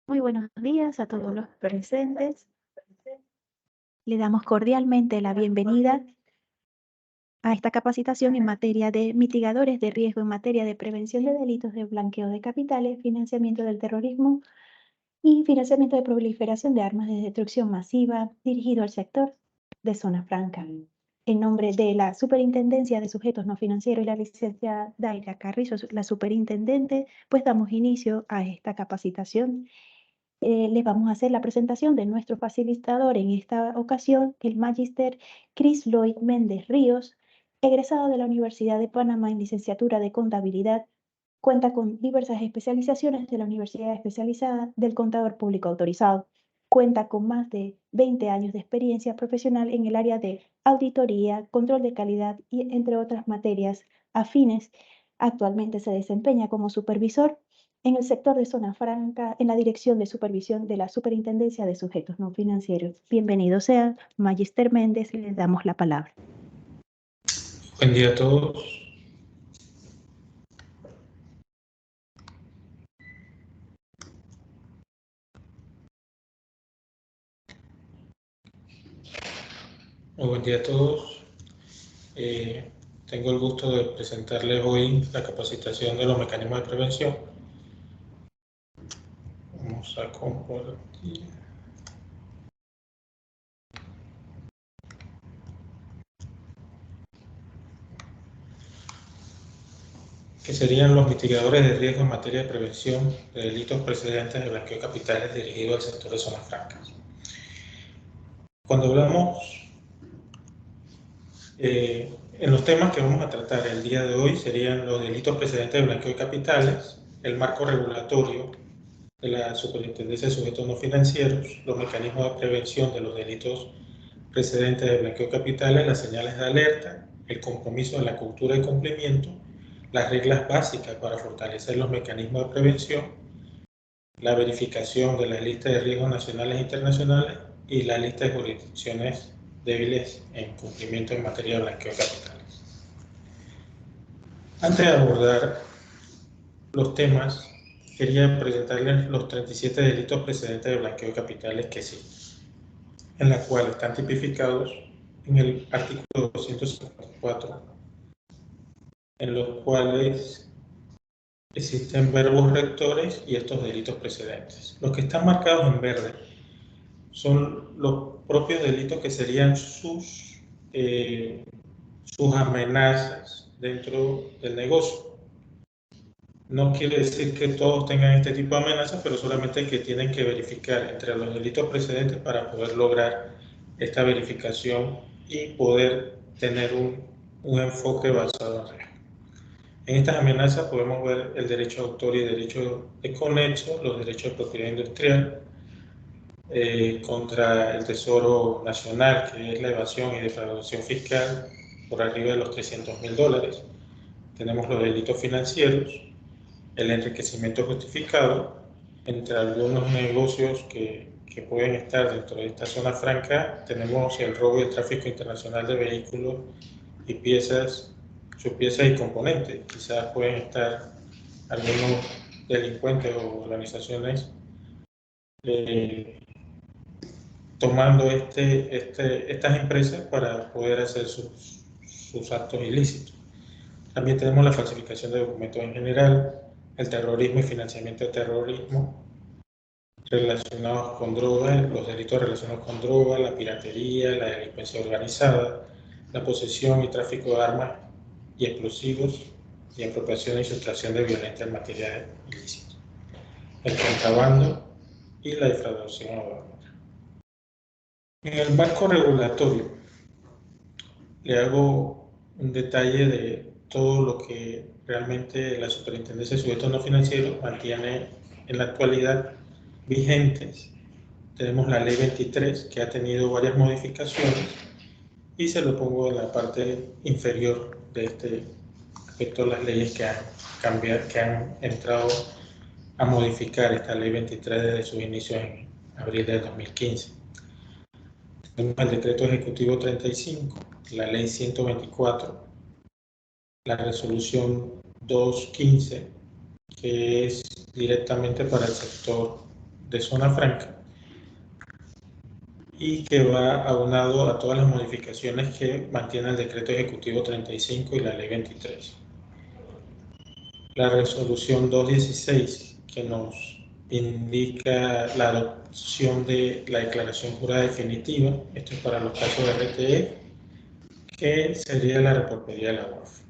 Muy buenos días a todos los presentes. Le damos cordialmente la bienvenida a esta capacitación en materia de mitigadores de riesgo en materia de prevención de delitos de blanqueo de capitales, financiamiento del terrorismo y financiamiento de proliferación de armas de destrucción masiva dirigido al sector de zona franca. En nombre de la Superintendencia de Sujetos No Financieros y la licenciada Daira Carrizo, la superintendente, pues damos inicio a esta capacitación. Les vamos a hacer la presentación de nuestro facilitador en esta ocasión, el Magister Chris Lloyd Méndez Ríos, egresado de la Universidad de Panamá en licenciatura de Contabilidad. Cuenta con diversas especializaciones de la Universidad Especializada del Contador Público Autorizado. Cuenta con más de 20 años de experiencia profesional en el área de auditoría, control de calidad y entre otras materias afines. Actualmente se desempeña como supervisor en el sector de zona franca, en la Dirección de Supervisión de la Superintendencia de Sujetos No Financieros. Bienvenido sea, Magister Méndez, le damos la palabra. Buen día a todos. Muy buen día a todos. Tengo el gusto de presentarles hoy la capacitación de los mecanismos de prevención. Vamos a compartir. Que serían los mitigadores de riesgo en materia de prevención de delitos precedentes de blanqueo de capitales dirigidos al sector de zonas francas. Cuando hablamos en los temas que vamos a tratar el día de hoy serían los delitos precedentes de blanqueo de capitales, el marco regulatorio de la Superintendencia de Sujetos No Financieros, los mecanismos de prevención de los delitos precedentes de blanqueo de capitales, las señales de alerta, el compromiso de la cultura de cumplimiento, las reglas básicas para fortalecer los mecanismos de prevención, la verificación de las listas de riesgos nacionales e internacionales y la lista de jurisdicciones débiles en cumplimiento en materia de blanqueo de capitales. Antes de abordar los temas, quería presentarles los 37 delitos precedentes de blanqueo de capitales que sí, en la cual están tipificados en el artículo 254, en los cuales existen verbos rectores y estos delitos precedentes. Los que están marcados en verde son los propios delitos que serían sus amenazas dentro del negocio. No quiere decir que todos tengan este tipo de amenazas, pero solamente que tienen que verificar entre los delitos precedentes para poder lograr esta verificación y poder tener un enfoque basado en riesgo. En estas amenazas podemos ver el derecho de autor y derecho de conexo, los derechos de propiedad industrial, contra el Tesoro Nacional, que es la evasión y defraudación fiscal por arriba de los $300.000. Tenemos los delitos financieros, el enriquecimiento justificado, entre algunos negocios que pueden estar dentro de esta zona franca, tenemos el robo y el tráfico internacional de vehículos y piezas, sus piezas y componentes. Quizás pueden estar algunos delincuentes o organizaciones tomando estas empresas para poder hacer sus actos ilícitos. También tenemos la falsificación de documentos en general, el terrorismo y financiamiento de terrorismo relacionados con drogas, los delitos relacionados con drogas, la piratería, la delincuencia organizada, la posesión y tráfico de armas y explosivos y apropiación y sustracción de violencia en materia ilícita, el contrabando y la defraudación aduanera. En el marco regulatorio le hago un detalle de todo lo que realmente la Superintendencia de Sujetos No Financieros mantiene en la actualidad vigentes. Tenemos la Ley 23, que ha tenido varias modificaciones, y se lo pongo en la parte inferior de este respecto a las leyes que han cambiado, que han entrado a modificar esta Ley 23 desde sus inicios en abril del 2015. Tenemos el Decreto Ejecutivo 35, la Ley 124, la Resolución 215, que es directamente para el sector de zona franca y que va aunado a todas las modificaciones que mantiene el Decreto Ejecutivo 35 y la Ley 23. La Resolución 216, que nos indica la adopción de la declaración jurada definitiva, esto es para los casos de RTE, que sería la reportería de la UAF.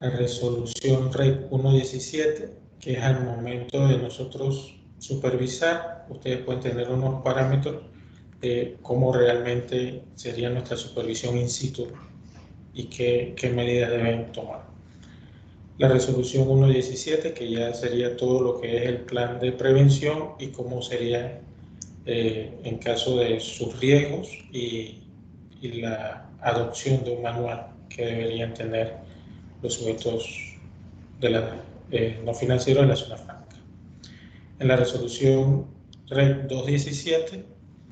La Resolución REC 117, que es al momento de nosotros supervisar, ustedes pueden tener unos parámetros de cómo realmente sería nuestra supervisión in situ y qué medidas deben tomar. La resolución 117, que ya sería todo lo que es el plan de prevención y cómo sería en caso de sus riesgos y la adopción de un manual que deberían tener los sujetos de la, no financieros de la zona franca. En la resolución REC 217,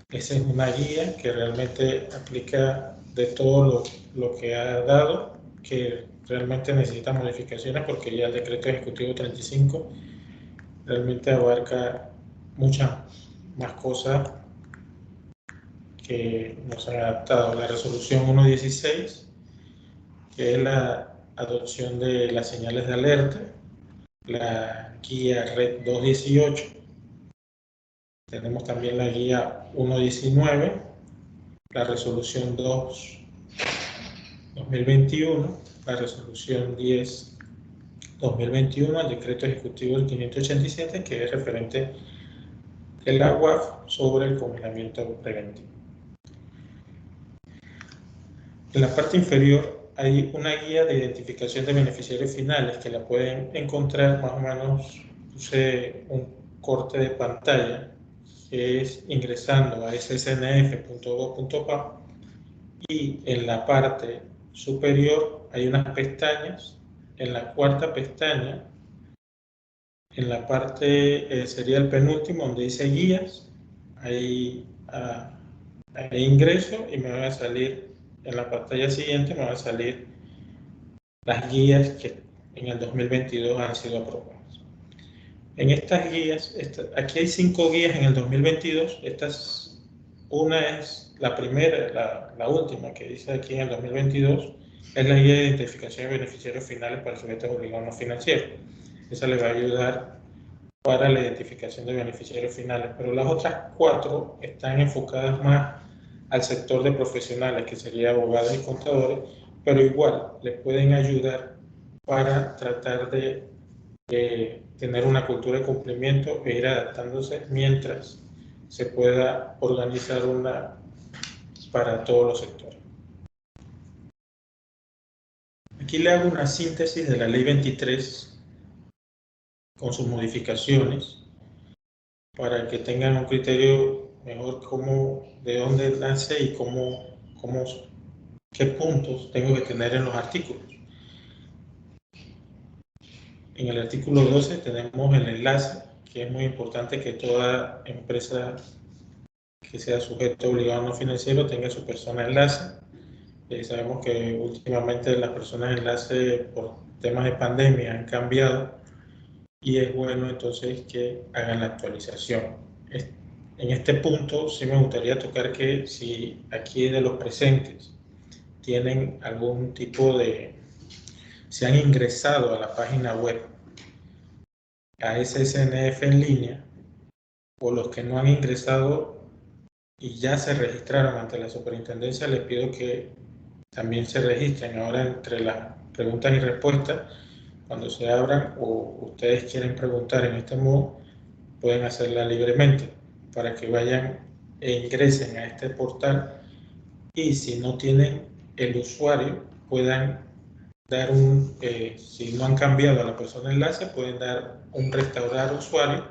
esa es una guía que realmente aplica de todo lo que ha dado, que realmente necesita modificaciones porque ya el decreto ejecutivo 35 realmente abarca muchas más cosas que nos han adaptado. La resolución 116, que es la adopción de las señales de alerta, la guía REC 218, tenemos también la guía 119, la resolución 2-2021, la resolución 10-2021, el decreto ejecutivo del 587, que es referente de la UAF sobre el confinamiento preventivo. En la parte inferior hay una guía de identificación de beneficiarios finales que la pueden encontrar, más o menos puse un corte de pantalla, que es ingresando a ssnf.gov.pa y en la parte superior hay unas pestañas. En la cuarta pestaña, en la parte sería el penúltimo donde dice guías, ahí ingreso y me va a salir en la pantalla siguiente, me va a salir las guías que en el 2022 han sido aprobadas. En estas guías, aquí hay 5 guías en el 2022, una es la primera, la última que dice aquí en el 2022, es la guía de identificación de beneficiarios finales para sujetos obligados no financieros. Esa le va a ayudar para la identificación de beneficiarios finales, pero las otras 4 están enfocadas más al sector de profesionales, que sería abogados y contadores, pero igual les pueden ayudar para tratar de tener una cultura de cumplimiento e ir adaptándose mientras se pueda organizar una para todos los sectores. Aquí le hago una síntesis de la Ley 23 con sus modificaciones para que tengan un criterio mejor de dónde nace y qué puntos tengo que tener en los artículos. En el artículo 12 tenemos el enlace, que es muy importante que toda empresa que sea sujeto obligado no financiero tenga su persona enlace. Sabemos que últimamente las personas enlace por temas de pandemia han cambiado y es bueno entonces que hagan la actualización. En este punto sí me gustaría tocar que si aquí de los presentes tienen algún tipo se han ingresado a la página web, a SSNF en línea, o los que no han ingresado y ya se registraron ante la superintendencia, les pido que también se registren. Ahora entre las preguntas y respuestas, cuando se abran o ustedes quieren preguntar en este modo, pueden hacerla libremente para que vayan e ingresen a este portal y si no tienen el usuario puedan dar si no han cambiado a la persona enlace, pueden dar un restaurar usuario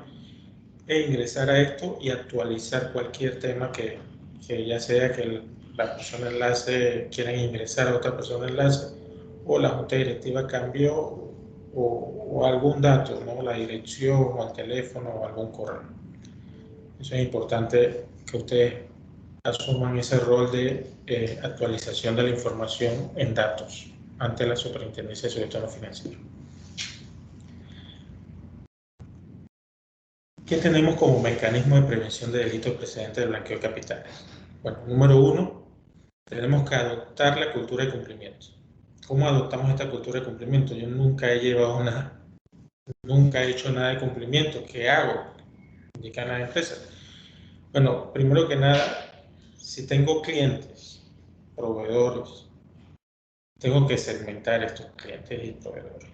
e ingresar a esto y actualizar cualquier tema que ya sea que la persona enlace quiera ingresar a otra persona enlace o la junta directiva cambió o algún dato, ¿no? La dirección o el teléfono o algún correo. Eso es importante que ustedes asuman ese rol de actualización de la información en datos ante la Superintendencia de Sujetos No Financieros. ¿Qué tenemos como mecanismo de prevención de delitos precedentes de blanqueo de capitales? Bueno, número 1, tenemos que adoptar la cultura de cumplimiento. ¿Cómo adoptamos esta cultura de cumplimiento? Yo nunca he llevado nada, nunca he hecho nada de cumplimiento. ¿Qué hago? Indican las empresas. Bueno, primero que nada, si tengo clientes, proveedores, tengo que segmentar estos clientes y proveedores.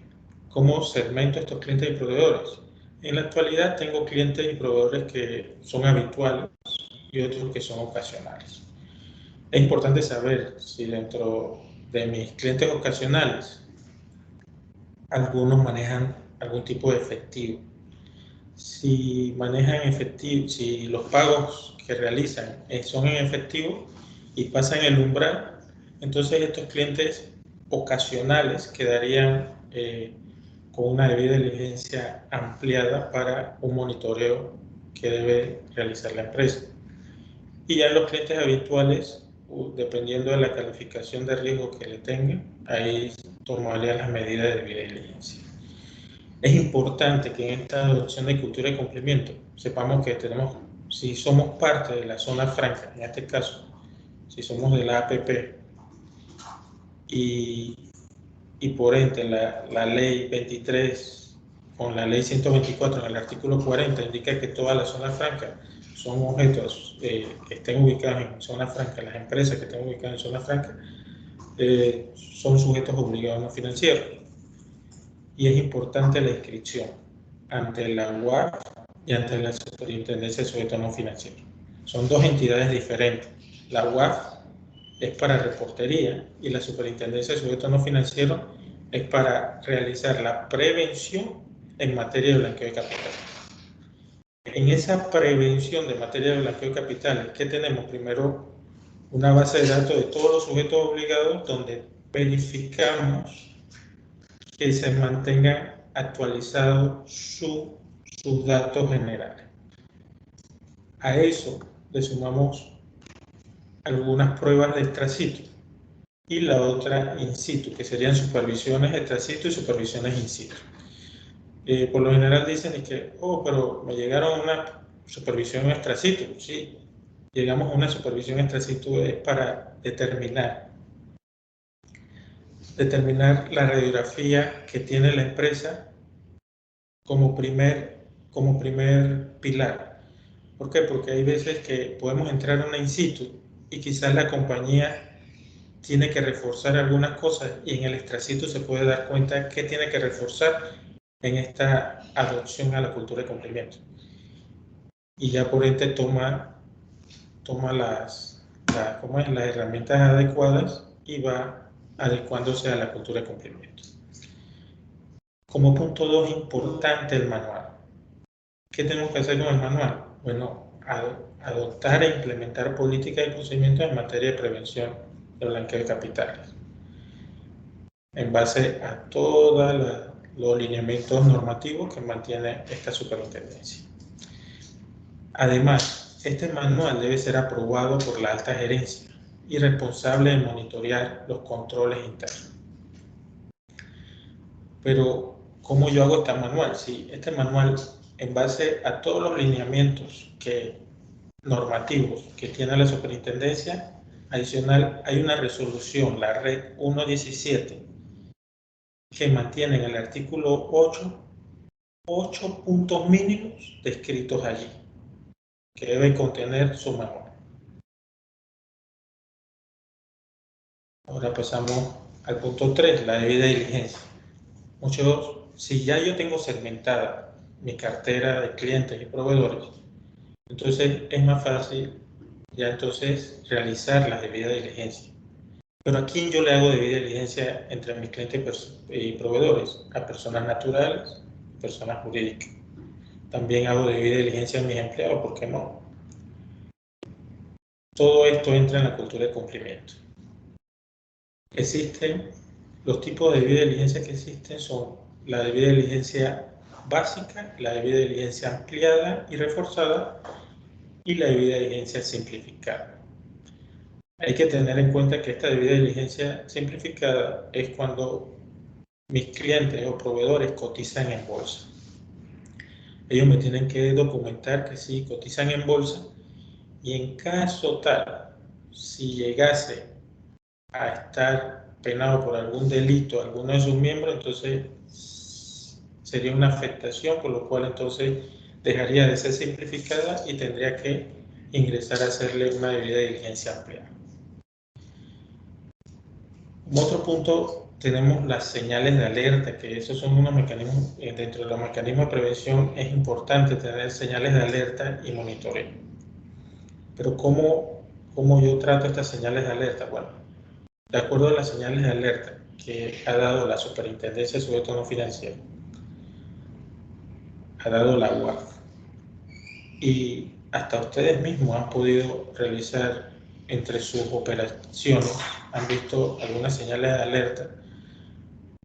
¿Cómo segmento estos clientes y proveedores? En la actualidad tengo clientes y proveedores que son habituales y otros que son ocasionales. Es importante saber si dentro de mis clientes ocasionales algunos manejan algún tipo de efectivo. Si manejan efectivo, si los pagos que realizan son en efectivo y pasan el umbral, entonces estos clientes ocasionales quedarían con una debida diligencia ampliada para un monitoreo que debe realizar la empresa. Y ya los clientes habituales, dependiendo de la calificación de riesgo que le tengan, ahí tomarían las medidas de debida diligencia. Es importante que en esta adopción de cultura de cumplimiento sepamos que tenemos, si somos parte de la zona franca, en este caso, si somos de la APP y por ende la ley 23 con la ley 124 en el artículo 40 indica que toda la zona franca son objetos que estén ubicados en zona franca, las empresas que estén ubicadas en zona franca son sujetos obligados no financieros. Y es importante la inscripción ante la UAF y ante la Superintendencia de Sujetos No Financieros. Son dos entidades diferentes. La UAF es para reportería y la Superintendencia de Sujetos No Financieros es para realizar la prevención en materia de blanqueo de capitales. En esa prevención de materia de blanqueo de capitales, ¿qué tenemos? Primero, una base de datos de todos los sujetos obligados donde verificamos que se mantengan actualizados sus datos generales. A eso le sumamos algunas pruebas de extracito y la otra in situ, que serían supervisiones extracito y supervisiones in situ. Por lo general dicen que, pero me llegaron a una supervisión extracito. Sí, llegamos a una supervisión extracito es para determinar la radiografía que tiene la empresa como primer pilar. ¿Por qué? Porque hay veces que podemos entrar a una in situ y quizás la compañía tiene que reforzar algunas cosas y en el extracito se puede dar cuenta que tiene que reforzar en esta adopción a la cultura de cumplimiento. Y ya por ende toma las herramientas adecuadas y va adecuándose a la cultura de cumplimiento. Como punto 2, importante el manual. ¿Qué tenemos que hacer con el manual? Bueno, adoptar e implementar políticas y procedimientos en materia de prevención de blanqueo de capitales, en base a todos los lineamientos normativos que mantiene esta superintendencia. Además, este manual debe ser aprobado por la alta gerencia y responsable de monitorear los controles internos. Pero, ¿cómo yo hago este manual? Sí, este manual, en base a todos los lineamientos normativos que tiene la superintendencia, adicional, hay una resolución, la Red 117, que mantiene en el artículo 8 puntos mínimos descritos allí, que debe contener su manual. Ahora pasamos al punto 3, la debida diligencia. Si ya yo tengo segmentada mi cartera de clientes y proveedores, entonces es más fácil ya entonces realizar la debida diligencia. Pero ¿a quién yo le hago debida diligencia entre mis clientes y proveedores? A personas naturales, personas jurídicas. También hago debida diligencia a mis empleados, ¿por qué no? Todo esto entra en la cultura de cumplimiento. Existen, los tipos de debida diligencia que existen son la debida diligencia básica, la debida diligencia ampliada y reforzada y la debida diligencia simplificada. Hay que tener en cuenta que esta debida diligencia simplificada es cuando mis clientes o proveedores cotizan en bolsa. ellos me tienen que documentar que sí cotizan en bolsa, y en caso tal, si llegase a estar penado por algún delito alguno de sus miembros, entonces sería una afectación, por lo cual entonces dejaría de ser simplificada y tendría que ingresar a hacerle una debida diligencia ampliada. Otro punto, tenemos las señales de alerta, que esos son unos mecanismos, dentro de los mecanismos de prevención es importante tener señales de alerta y monitoreo. Pero ¿cómo yo trato estas señales de alerta? Bueno, de acuerdo a las señales de alerta que ha dado la Superintendencia de Sujetos No Financieros, ha dado la UAF, y hasta ustedes mismos han podido realizar entre sus operaciones, han visto algunas señales de alerta.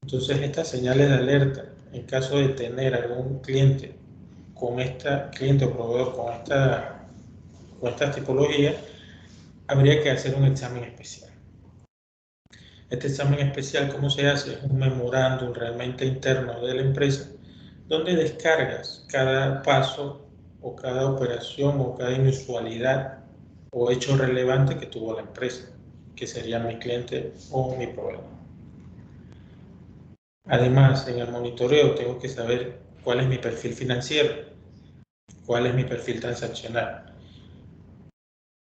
Entonces, estas señales de alerta, en caso de tener algún cliente cliente o proveedor con esta tipología, habría que hacer un examen especial. Este examen especial, ¿cómo se hace? Es un memorándum realmente interno de la empresa, donde descargas cada paso o cada operación o cada inusualidad o hecho relevante que tuvo la empresa, que sería mi cliente o mi proveedor. Además, en el monitoreo tengo que saber cuál es mi perfil financiero, cuál es mi perfil transaccional.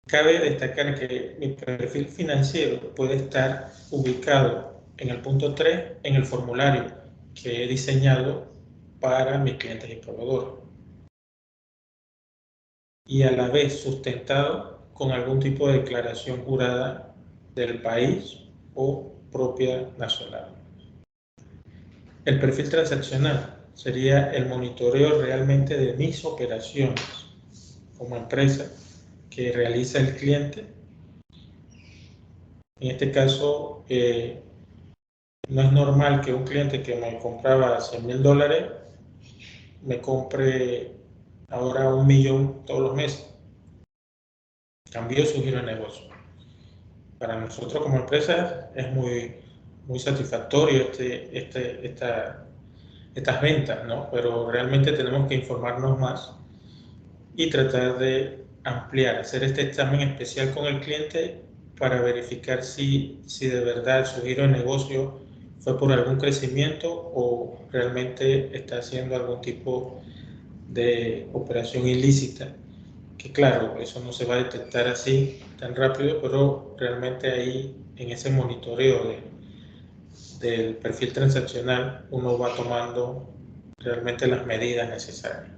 Cabe destacar que mi perfil financiero puede estar ubicado en el punto 3 en el formulario que he diseñado para mis clientes y proveedores, y a la vez sustentado con algún tipo de declaración jurada del país o propia nacional. El perfil transaccional sería el monitoreo realmente de mis operaciones como empresa que realiza el cliente. En este caso, no es normal que un cliente que me compraba $100,000 me compre ahora 1.000.000 todos los meses. Cambió su giro de negocio. Para nosotros como empresa es muy satisfactorio estas ventas, ¿no? Pero realmente tenemos que informarnos más y tratar de ampliar, hacer este examen especial con el cliente para verificar si de verdad su giro de negocio fue por algún crecimiento o realmente está haciendo algún tipo de operación ilícita. Que claro, eso no se va a detectar así tan rápido, pero realmente ahí en ese monitoreo del perfil transaccional uno va tomando realmente las medidas necesarias.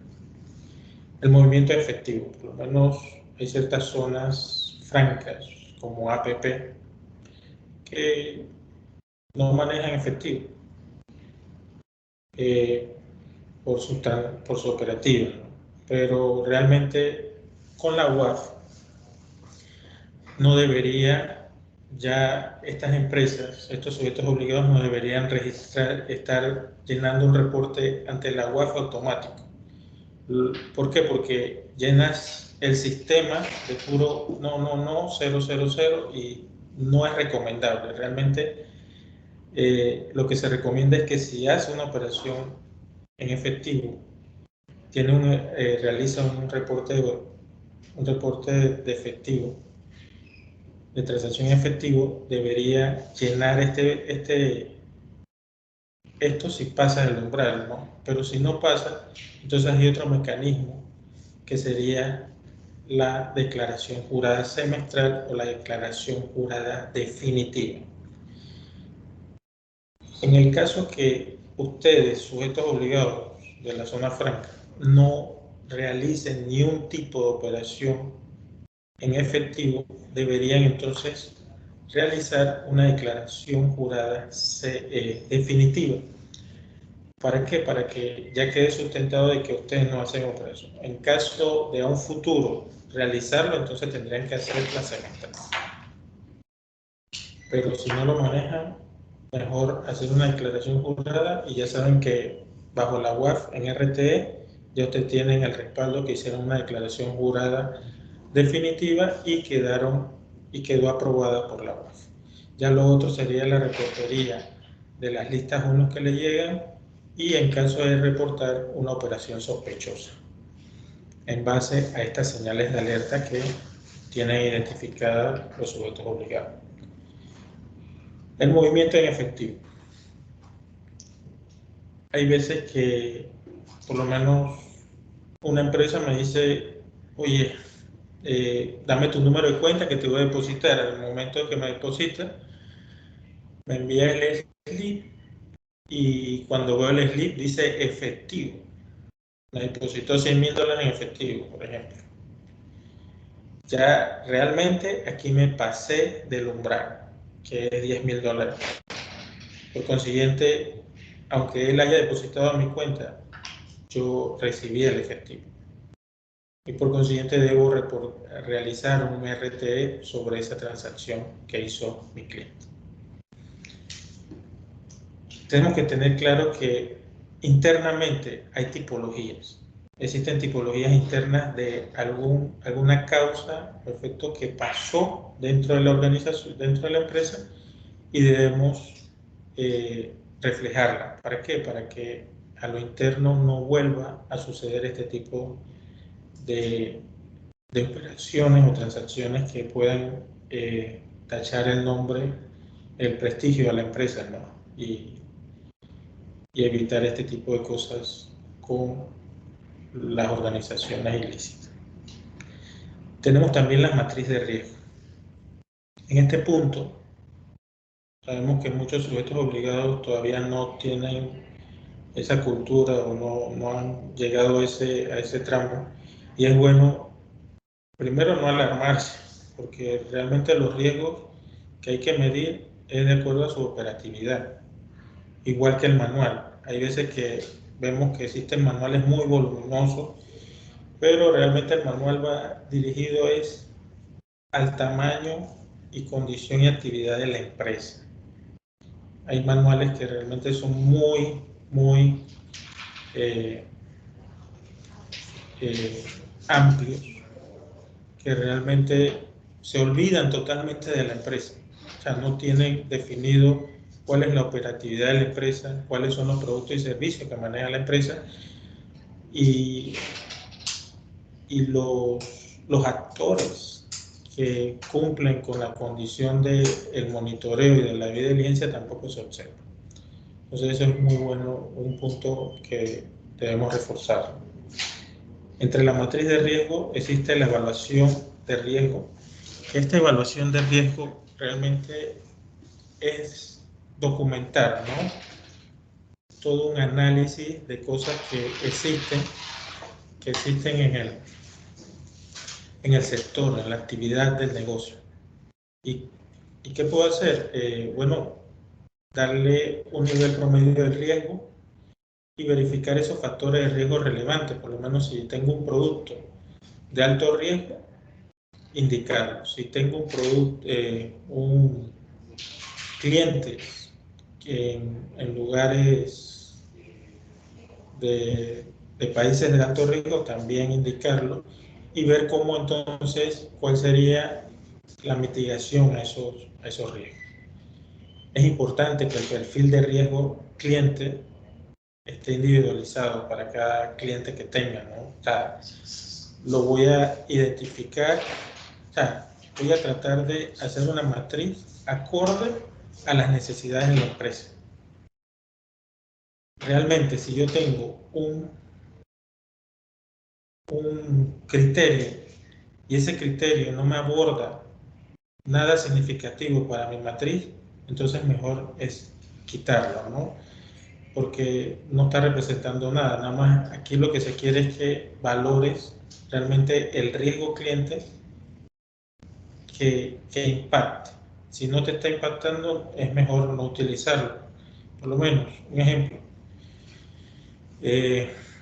El movimiento efectivo, por lo menos hay ciertas zonas francas como APP que no manejan efectivo por su operativa, ¿no? Pero realmente con la UAF no debería, ya estas empresas, estos sujetos obligados no deberían estar llenando un reporte ante la UAF automático. ¿Por qué? Porque llenas el sistema de puro no, 000, y no es recomendable. Realmente lo que se recomienda es que si hace una operación en efectivo, realiza un reporte de efectivo, de transacción en efectivo, debería llenar esto si pasa el umbral, ¿no? Pero si no pasa, entonces hay otro mecanismo que sería la declaración jurada semestral o la declaración jurada definitiva. En el caso que ustedes, sujetos obligados de la zona franca, no realicen ni un tipo de operación en efectivo, deberían entonces realizar una declaración jurada definitiva. ¿Para qué? Para que ya quede sustentado de que ustedes no hacen operación. En caso de a un futuro realizarlo, entonces tendrían que hacer la semestral. Pero si no lo manejan, mejor hacer una declaración jurada, y ya saben que bajo la UAF en RTE ya ustedes tienen el respaldo que hicieron una declaración jurada definitiva y quedó aprobada por la UAF. Ya lo otro sería la reportería de las listas 1 que le llegan y en caso de reportar una operación sospechosa, en base a estas señales de alerta que tienen identificadas los sujetos obligados. El movimiento en efectivo. Hay veces que, por lo menos, una empresa me dice, oye, dame tu número de cuenta que te voy a depositar. Al momento que me deposita, me envía el slip y cuando veo el slip dice efectivo. Me depositó $100.000 en efectivo, por ejemplo. Ya realmente aquí me pasé del umbral, que es $10.000. Por consiguiente, aunque él haya depositado a mi cuenta, yo recibí el efectivo. Y por consiguiente debo realizar un RTE sobre esa transacción que hizo mi cliente. Tenemos que tener claro que internamente hay tipologías. Existen tipologías internas de alguna causa o efecto que pasó dentro de la organización, dentro de la empresa, y debemos reflejarla. ¿Para qué? Para que a lo interno no vuelva a suceder este tipo de operaciones o transacciones que puedan tachar el nombre, el prestigio de la empresa, ¿no? Y evitar este tipo de cosas con las organizaciones ilícitas. Tenemos también la matriz de riesgo. En este punto, sabemos que muchos sujetos obligados todavía no tienen esa cultura o no han llegado a ese tramo, y es bueno, primero, no alarmarse, porque realmente los riesgos que hay que medir es de acuerdo a su operatividad, igual que el manual. Hay veces que vemos que existen manuales muy voluminosos, pero realmente el manual va dirigido es al tamaño y condición y actividad de la empresa. Hay manuales que realmente son muy amplios, que realmente se olvidan totalmente de la empresa. O sea, no tienen definido cuál es la operatividad de la empresa, cuáles son los productos y servicios que maneja la empresa, y los actores que cumplen con la condición del monitoreo y de la debida diligencia tampoco se observan. Entonces eso es muy bueno, un punto que debemos reforzar. Entre la matriz de riesgo existe la evaluación de riesgo. Esta evaluación de riesgo realmente es documentar, ¿no?, todo un análisis de cosas que existen en el sector, en la actividad del negocio. ¿Y qué puedo hacer? Bueno, darle un nivel promedio de riesgo y verificar esos factores de riesgo relevantes. Por lo menos si tengo un producto de alto riesgo, indicarlo. Si tengo un cliente en lugares de países de alto riesgo, también indicarlo y ver cómo entonces, cuál sería la mitigación a esos riesgos. Es importante que el perfil de riesgo cliente esté individualizado para cada cliente que tenga, ¿no? O sea, lo voy a identificar, o sea, voy a tratar de hacer una matriz acorde a las necesidades de la empresa. Realmente, si yo tengo un criterio y ese criterio no me aborda nada significativo para mi matriz, entonces mejor es quitarlo, ¿no? Porque no está representando nada. Nada más aquí lo que se quiere es que valores realmente el riesgo cliente que impacte. Si no te está impactando, es mejor no utilizarlo. Por lo menos, un ejemplo.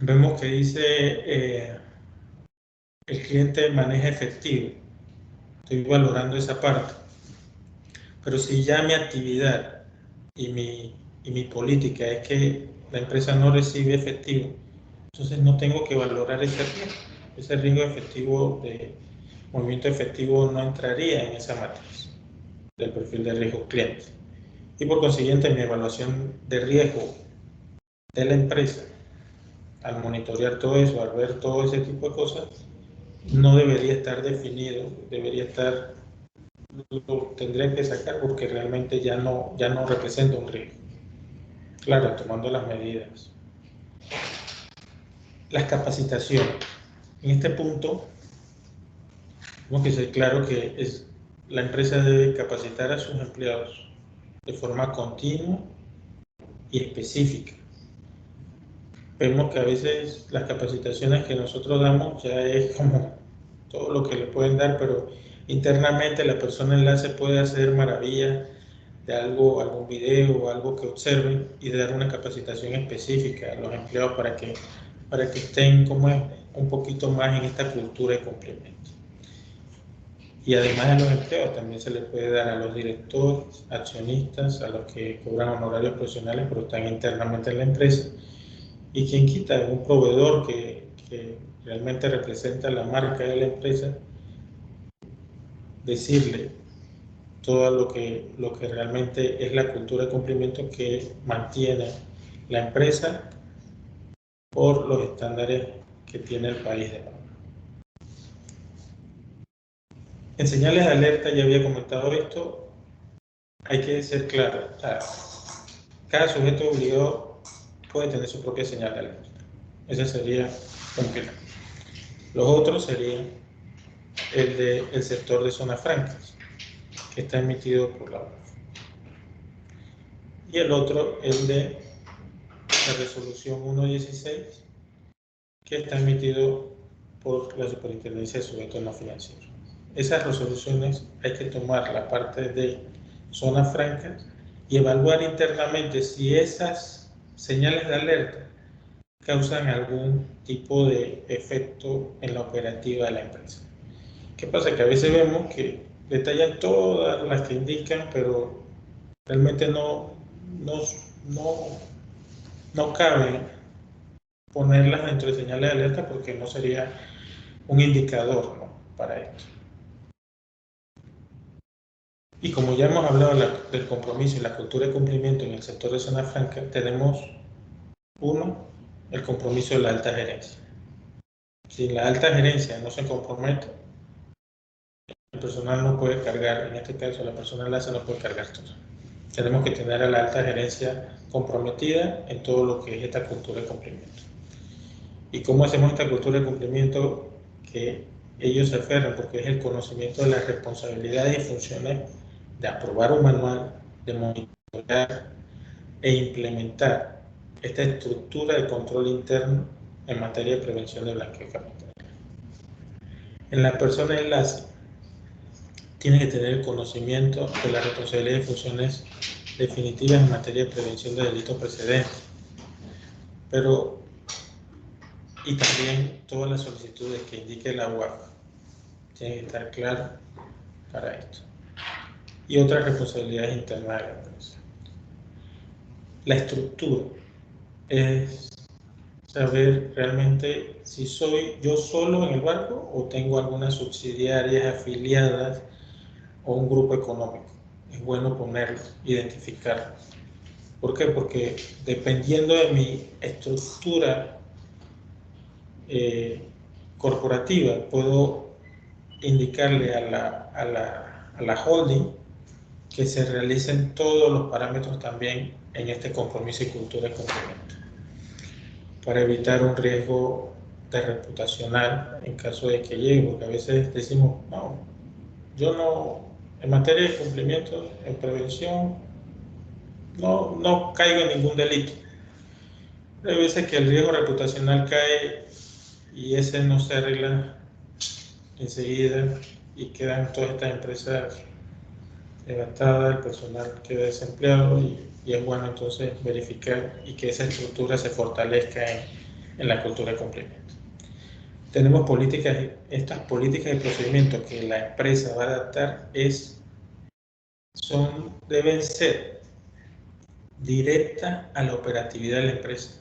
Vemos que dice el cliente maneja efectivo. Estoy valorando esa parte. Pero si ya mi actividad y mi política es que la empresa no recibe efectivo, entonces no tengo que valorar ese riesgo. Ese riesgo efectivo de movimiento efectivo no entraría en esa matriz del perfil de riesgo cliente. Y por consiguiente mi evaluación de riesgo de la empresa, al monitorear todo eso, al ver todo ese tipo de cosas, no debería estar definido, debería estar, lo tendría que sacar porque realmente ya no representa un riesgo. Claro, tomando las medidas. Las capacitaciones. En este punto, tenemos que ser claro que la empresa debe capacitar a sus empleados de forma continua y específica. Vemos que a veces las capacitaciones que nosotros damos ya es como todo lo que le pueden dar, pero internamente la persona enlace puede hacer maravillas de algo, algún video o algo que observen y dar una capacitación específica a los empleados para que estén como un poquito más en esta cultura de cumplimiento. Y además de los empleados, también se le puede dar a los directores, accionistas, a los que cobran honorarios profesionales pero están internamente en la empresa, y quien quita un proveedor que realmente representa la marca de la empresa, decirle todo lo que realmente es la cultura de cumplimiento que mantiene la empresa por los estándares que tiene el país de norma. En señales de alerta, ya había comentado esto, hay que ser claro. O sea, cada sujeto obligado puede tener su propia señal de alerta. Ese sería un pilar. Los otros serían el sector de zonas francas, que está emitido por la UAF. Y el otro, el de la resolución 116, que está emitido por la Superintendencia de Sujetos No Financieros. Esas resoluciones hay que tomar la parte de zonas francas y evaluar internamente si esas señales de alerta causan algún tipo de efecto en la operativa de la empresa. ¿Qué pasa? Que a veces vemos que detallan todas las que indican, pero realmente no cabe ponerlas dentro de señales de alerta porque no sería un indicador, ¿no?, para esto. Y como ya hemos hablado del compromiso y la cultura de cumplimiento en el sector de zona franca, tenemos el compromiso de la alta gerencia. Si la alta gerencia no se compromete, el personal no puede cargar, en este caso la persona enlace no puede cargar todo. Tenemos que tener a la alta gerencia comprometida en todo lo que es esta cultura de cumplimiento. ¿Y cómo hacemos esta cultura de cumplimiento? Que ellos se aferran, porque es el conocimiento de las responsabilidades y funciones de aprobar un manual, de monitorear e implementar esta estructura de control interno en materia de prevención de blanqueo de capitales. En la persona enlace tiene que tener el conocimiento de las responsabilidades y funciones definitivas en materia de prevención de delitos precedentes, y también todas las solicitudes que indique la UAF tienen que estar claras para esto. Y otras responsabilidades internas de la empresa. La estructura es saber realmente si soy yo solo en el barco o tengo algunas subsidiarias afiliadas o un grupo económico. Es bueno ponerlos, identificarlos. ¿Por qué? Porque dependiendo de mi estructura corporativa, puedo indicarle a la holding que se realicen todos los parámetros también en este compromiso y cultura de cumplimiento, para evitar un riesgo de reputacional en caso de que llegue, porque a veces decimos, no, yo no, en materia de cumplimiento, en prevención, no caigo en ningún delito. Hay veces que el riesgo reputacional cae y ese no se arregla enseguida y quedan todas estas empresas devastadas, el personal queda desempleado y es bueno entonces verificar y que esa estructura se fortalezca en la cultura de cumplimiento. Tenemos políticas, estas políticas y procedimientos que la empresa va a adaptar deben ser directas a la operatividad de la empresa.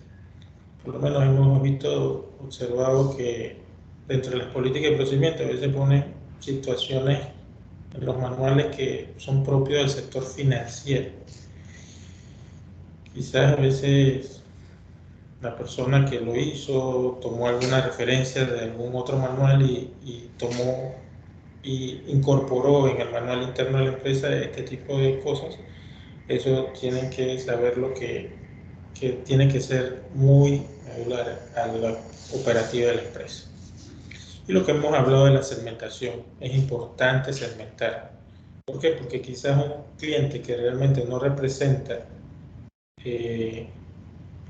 Por lo menos hemos observado que dentro de las políticas y procedimientos a veces ponen situaciones en los manuales que son propios del sector financiero. Quizás a veces la persona que lo hizo tomó alguna referencia de algún otro manual y incorporó en el manual interno de la empresa este tipo de cosas. Eso tienen que saber lo que tiene que ser muy medular a la operativa de la empresa. Y lo que hemos hablado de la segmentación, es importante segmentar. ¿Por qué? Porque quizás un cliente que realmente no representa, que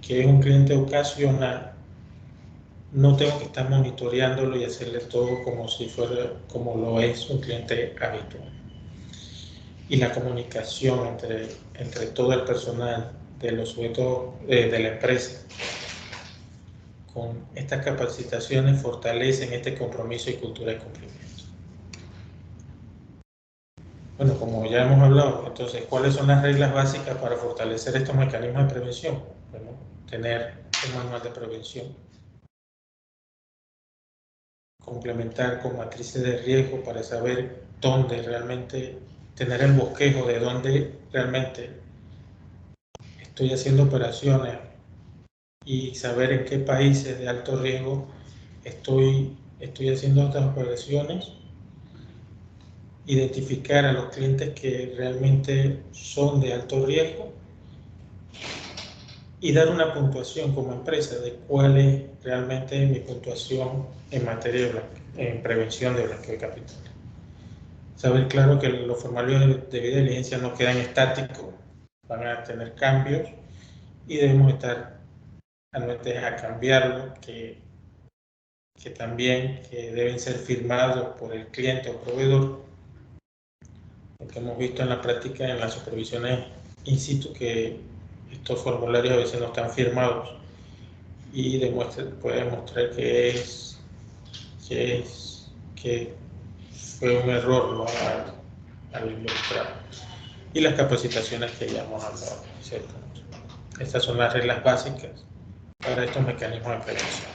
es un cliente ocasional, no tengo que estar monitoreándolo y hacerle todo como si fuera, como lo es un cliente habitual. Y la comunicación entre todo el personal de los sujetos de la empresa con estas capacitaciones fortalecen este compromiso y cultura de cumplimiento. Bueno, como ya hemos hablado, entonces, ¿cuáles son las reglas básicas para fortalecer estos mecanismos de prevención? Bueno, tener un manual de prevención, complementar con matrices de riesgo para saber dónde realmente, tener el bosquejo de dónde realmente estoy haciendo operaciones y saber en qué países de alto riesgo estoy haciendo estas operaciones, identificar a los clientes que realmente son de alto riesgo y dar una puntuación como empresa de cuál es realmente mi puntuación en materia en prevención de blanqueo de capital. Saber claro que los formularios de debida diligencia no quedan estáticos, van a tener cambios y debemos estar anuentes a cambiarlos, que también deben ser firmados por el cliente o proveedor, porque hemos visto en la práctica, en las supervisiones in situ, que estos formularios a veces no están firmados y puede demostrar que fue un error, ¿no?, al ilustrar. Y las capacitaciones que ya hemos hablado, ¿cierto? Estas son las reglas básicas para estos mecanismos de prevención.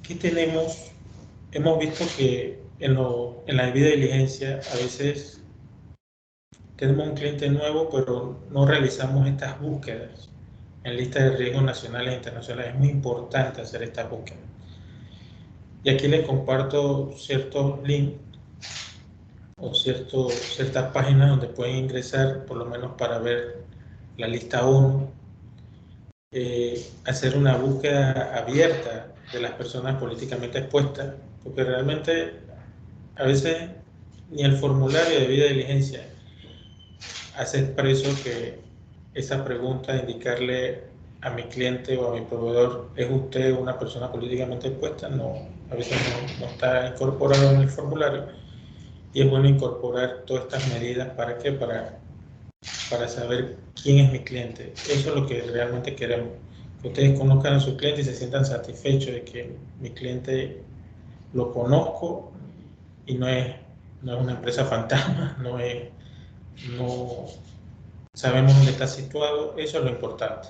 ¿Qué tenemos? Hemos visto que en la debida diligencia a veces tenemos un cliente nuevo, pero no realizamos estas búsquedas en listas de riesgos nacionales e internacionales. Es muy importante hacer estas búsquedas. Y aquí les comparto ciertos links o ciertas páginas donde pueden ingresar, por lo menos para ver la lista 1, hacer una búsqueda abierta de las personas políticamente expuestas, porque realmente a veces ni el formulario de debida diligencia hace expreso que esa pregunta, indicarle a mi cliente o a mi proveedor, ¿es usted una persona políticamente expuesta? No, a veces no está incorporado en el formulario, y es bueno incorporar todas estas medidas. ¿Para qué? Para saber quién es mi cliente. Eso es lo que realmente queremos, que ustedes conozcan a su cliente y se sientan satisfechos de que mi cliente lo conozco y no es una empresa fantasma, no sabemos dónde está situado. Eso es lo importante.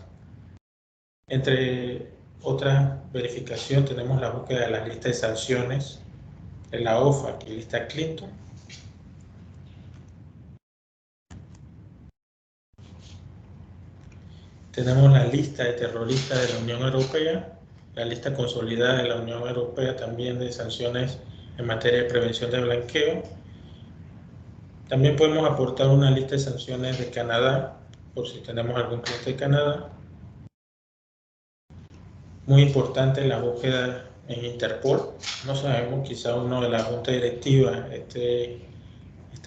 Entre otras verificación tenemos la búsqueda de las listas de sanciones en la OFAC y lista Clinton. Tenemos la lista de terroristas de la Unión Europea, la lista consolidada de la Unión Europea también de sanciones en materia de prevención de blanqueo. También podemos aportar una lista de sanciones de Canadá, por si tenemos algún cliente de Canadá. Muy importante la búsqueda en Interpol. No sabemos, quizá uno de la junta directiva esté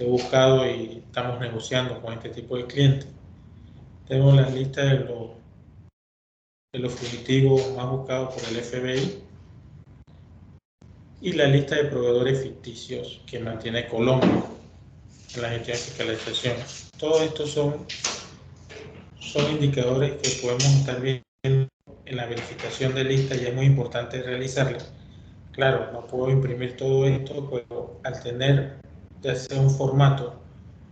buscado y estamos negociando con este tipo de clientes. Tenemos la lista de los fugitivos más buscados por el FBI y la lista de proveedores ficticios que mantiene Colombia en la gestión de fiscalización. Todos estos son indicadores que podemos estar viendo en la verificación de lista, y es muy importante realizarla. Claro, no puedo imprimir todo esto, pero al tener ya sea un formato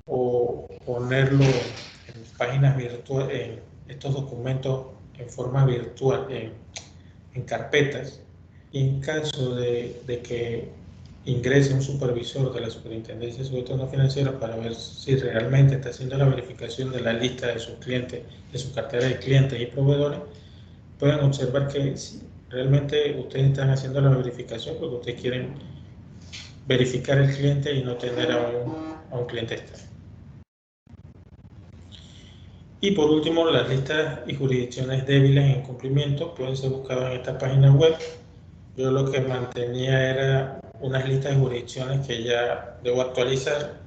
o ponerlo en páginas virtuales, en estos documentos en forma virtual, en carpetas, y en caso de que ingrese un supervisor de la Superintendencia de Sujetos No Financieros para ver si realmente está haciendo la verificación de la lista de sus clientes, de su cartera de clientes y proveedores, pueden observar que si realmente ustedes están haciendo la verificación porque ustedes quieren verificar el cliente y no tener a un cliente externo. Y por último, las listas y jurisdicciones débiles en cumplimiento pueden ser buscadas en esta página web. Yo lo que mantenía era unas listas de jurisdicciones que ya debo actualizar.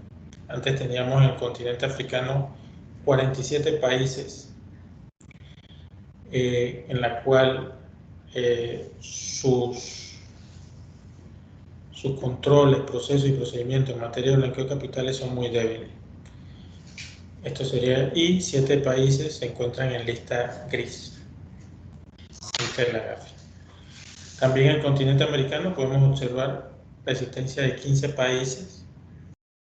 Antes teníamos en el continente africano 47 países en la cual sus controles, procesos y procedimientos en materia de blanqueo de capitales son muy débiles. Esto sería, y 7 países se encuentran en lista gris, lista de la GAFI. También en el continente americano podemos observar la existencia de 15 países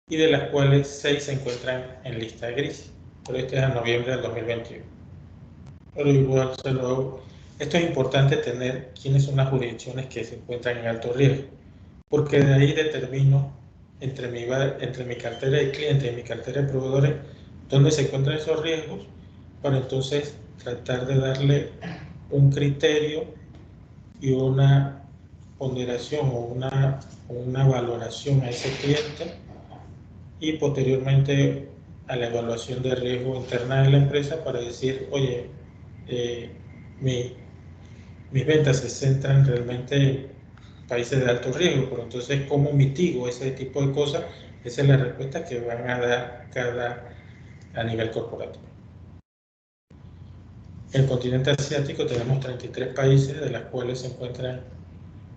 y de las cuales 6 se encuentran en lista gris, pero este es a noviembre del 2021. Pero igual esto es importante tener quiénes son las jurisdicciones que se encuentran en alto riesgo, porque de ahí determino entre mi cartera de clientes y mi cartera de proveedores dónde se encuentran esos riesgos, para entonces tratar de darle un criterio y una ponderación o una valoración a ese cliente, y posteriormente a la evaluación de riesgo interna de la empresa para decir, oye, mis ventas se centran realmente en países de alto riesgo, pero entonces, ¿cómo mitigo ese tipo de cosas? Esa es la respuesta que van a dar a nivel corporativo. En el continente asiático tenemos 33 países, de las cuales se encuentran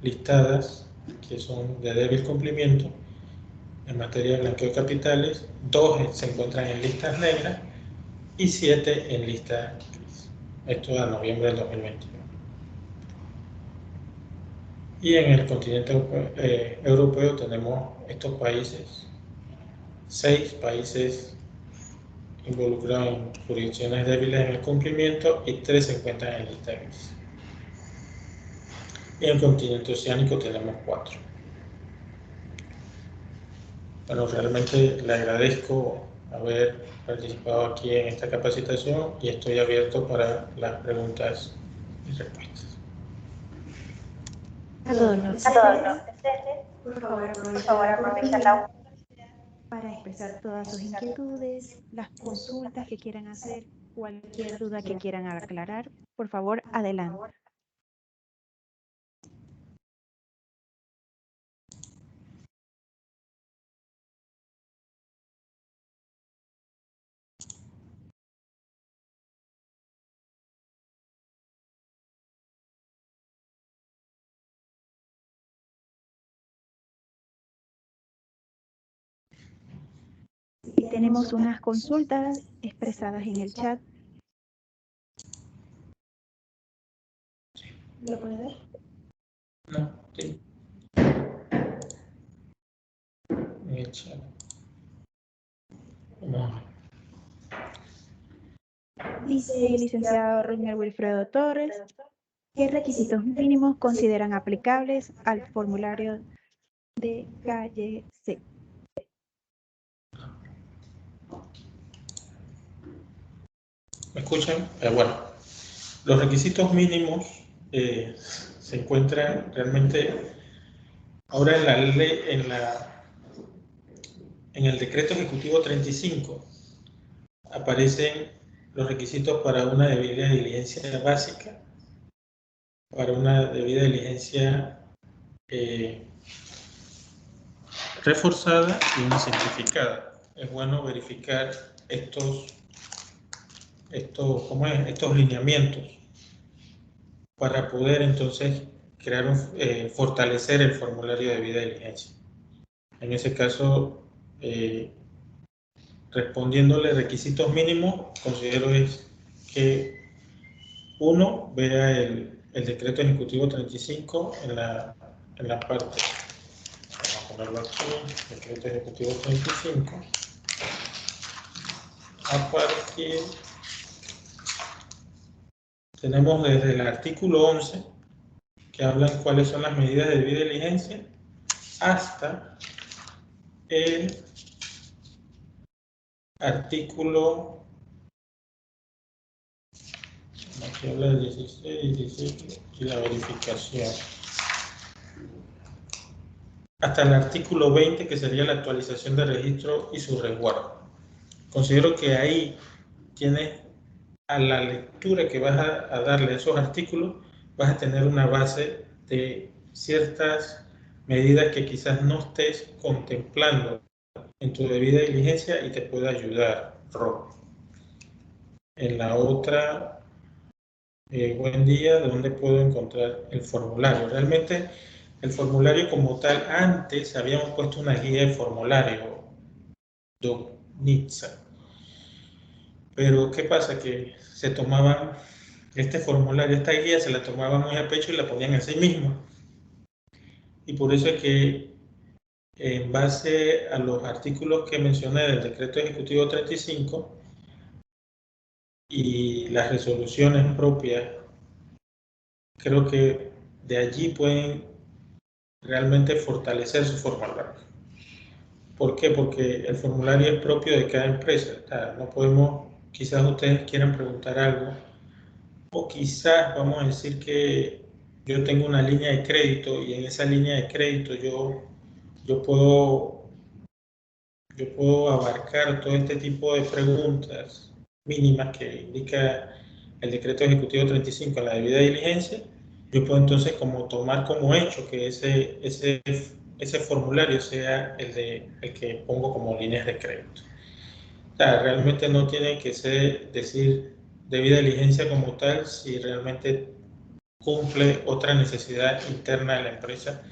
listadas que son de débil cumplimiento en materia de blanqueo de capitales, 2 se encuentran en listas negras y 7 en lista gris. Esto a noviembre del 2021. Y en el continente europeo tenemos estos países, 6 países involucrados en jurisdicciones débiles en el cumplimiento y 3 se encuentran en lista gris. Y en el continente oceánico tenemos 4. Bueno, realmente le agradezco haber participado aquí en esta capacitación y estoy abierto para las preguntas y respuestas. A todos los presentes, por favor aprovechen la oportunidad para expresar todas sus inquietudes, las consultas que quieran hacer, cualquier duda que quieran aclarar. Por favor, adelante. Y tenemos unas consultas expresadas en el chat. ¿Lo puede ver? No, sí. En el chat. No. Dice el licenciado Reiner Wilfredo Torres, ¿qué requisitos mínimos consideran aplicables al formulario de calle C? ¿Me escuchan? Bueno, los requisitos mínimos se encuentran realmente ahora en la ley, en el decreto ejecutivo 35, aparecen los requisitos para una debida diligencia básica, para una debida diligencia reforzada y una simplificada. Es bueno verificar estos lineamientos para poder entonces fortalecer el formulario de debida diligencia. En ese caso, respondiéndole requisitos mínimos, considero es que uno vea el decreto ejecutivo 35 en la parte, vamos a ponerlo aquí, decreto ejecutivo 35, a partir, tenemos desde el artículo 11, que hablan cuáles son las medidas de debida diligencia, hasta el artículo, aquí habla del 16, 17 y la verificación, hasta el artículo 20, que sería la actualización de registro y su resguardo. Considero que ahí tienes, a la lectura que vas a darle a esos artículos, vas a tener una base de ciertas medidas que quizás no estés contemplando en tu debida diligencia y te puede ayudar, Rob. En la otra, buen día, ¿dónde puedo encontrar el formulario? Realmente el formulario como tal, antes habíamos puesto una guía de formulario, DocNITSA. Pero ¿qué pasa? Que se tomaban este formulario, esta guía se la tomaban muy a pecho y la ponían en sí misma. Y por eso es que en base a los artículos que mencioné del Decreto Ejecutivo 35 y las resoluciones propias, creo que de allí pueden realmente fortalecer su formulario. ¿Por qué? Porque el formulario es propio de cada empresa. O sea, no podemos, quizás ustedes quieran preguntar algo, o quizás vamos a decir que yo tengo una línea de crédito y en esa línea de crédito yo puedo abarcar todo este tipo de preguntas mínimas que indica el Decreto Ejecutivo 35 en la debida diligencia. Yo puedo entonces como tomar como hecho que ese formulario sea el que pongo como líneas de crédito. O sea, realmente no tiene que decir debida diligencia como tal si realmente cumple otra necesidad interna de la empresa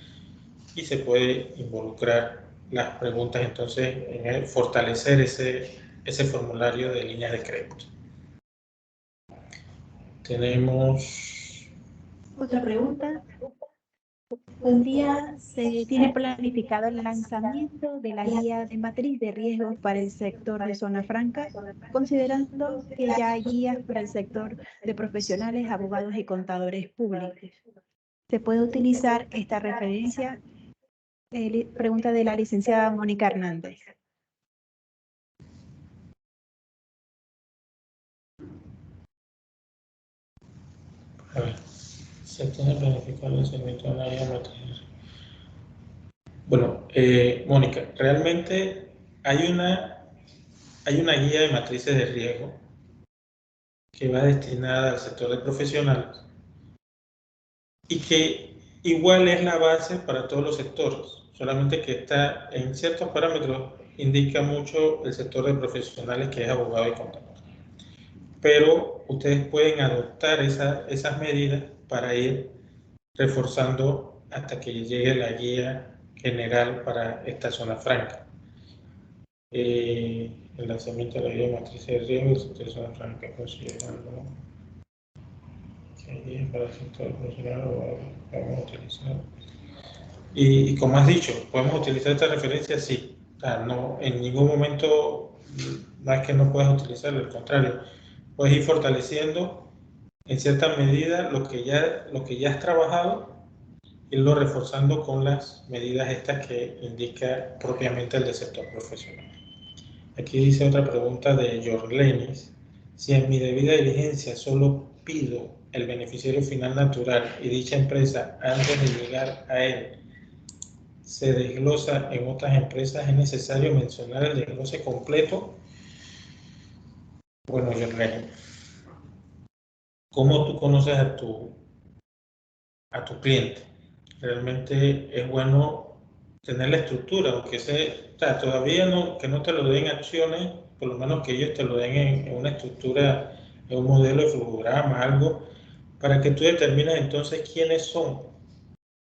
y se puede involucrar las preguntas entonces en fortalecer ese formulario de líneas de crédito. Tenemos Otra pregunta. Un día se tiene planificado el lanzamiento de la guía de matriz de riesgos para el sector de zona franca, considerando que ya hay guías para el sector de profesionales, abogados y contadores públicos. ¿Se puede utilizar esta referencia? Pregunta de la licenciada Mónica Hernández. A ver, se tiene planificado el lanzamiento de la guía de matriz. Bueno, Mónica, realmente hay una guía de matrices de riesgo que va destinada al sector de profesionales y que igual es la base para todos los sectores, solamente que está en ciertos parámetros, indica mucho el sector de profesionales que es abogado y contador. Pero ustedes pueden adoptar esas medidas para ir reforzando hasta que llegue la guía general para esta zona franca. El lanzamiento de la guía de matriz de riesgo del sector de zona franca, considerando que hay guías para el sector profesional o podemos utilizar. Y como has dicho, ¿podemos utilizar esta referencia? Sí. O sea, no, en ningún momento no es que no puedas utilizarlo, al contrario, puedes ir fortaleciendo en cierta medida lo que ya has trabajado, irlo reforzando con las medidas estas que indica propiamente el del sector profesional. Aquí dice otra pregunta de Jorlenis. Si en mi debida diligencia solo pido el beneficiario final natural y dicha empresa antes de llegar a él se desglosa en otras empresas, ¿es necesario mencionar el desglose completo? Bueno, Jorlenis, ¿cómo tú conoces a tu cliente? Realmente es bueno tener la estructura, aunque o sea, todavía que no te lo den acciones, por lo menos que ellos te lo den en una estructura, en un modelo de flujograma, algo, para que tú determines entonces quiénes son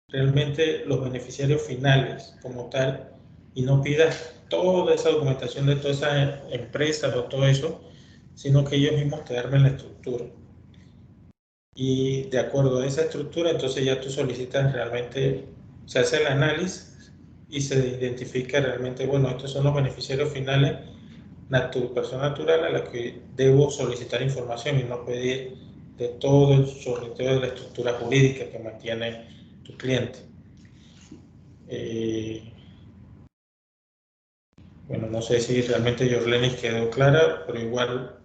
realmente los beneficiarios finales como tal, y no pidas toda esa documentación de todas esas empresas o todo eso, sino que ellos mismos te armen la estructura. Y de acuerdo a esa estructura, entonces ya tú solicitas realmente, se hace el análisis y se identifica realmente, bueno, estos son los beneficiarios finales, persona natural a la que debo solicitar información y no pedir de todo el sorteo de la estructura jurídica que mantiene tu cliente. Bueno, no sé si realmente Yorlenis quedó clara, pero igual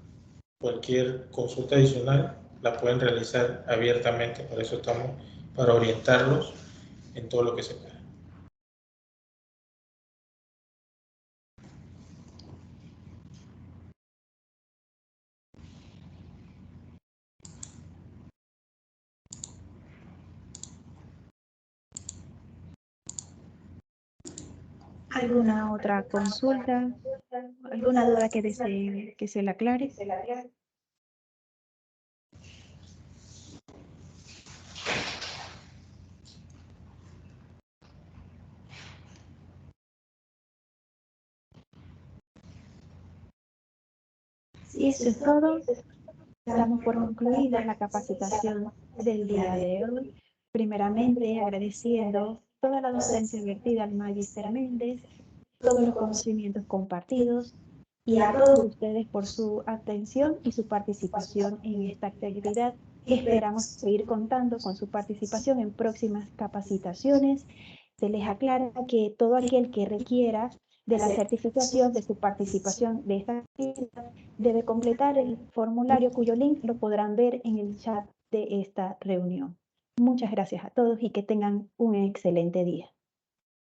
cualquier consulta adicional la pueden realizar abiertamente, para eso estamos, para orientarlos en todo lo que se pueda. ¿Alguna otra consulta? ¿Alguna duda que desee que se le aclare? Si eso es todo, damos por concluida la capacitación del día de hoy. Primeramente, agradeciendo toda la docencia vertida al Magíster Méndez, todos los conocimientos compartidos y a todos ustedes por su atención y su participación en esta actividad. Esperamos seguir contando con su participación en próximas capacitaciones. Se les aclara que todo aquel que requiera de la certificación de su participación de esta actividad debe completar el formulario cuyo link lo podrán ver en el chat de esta reunión. Muchas gracias a todos y que tengan un excelente día.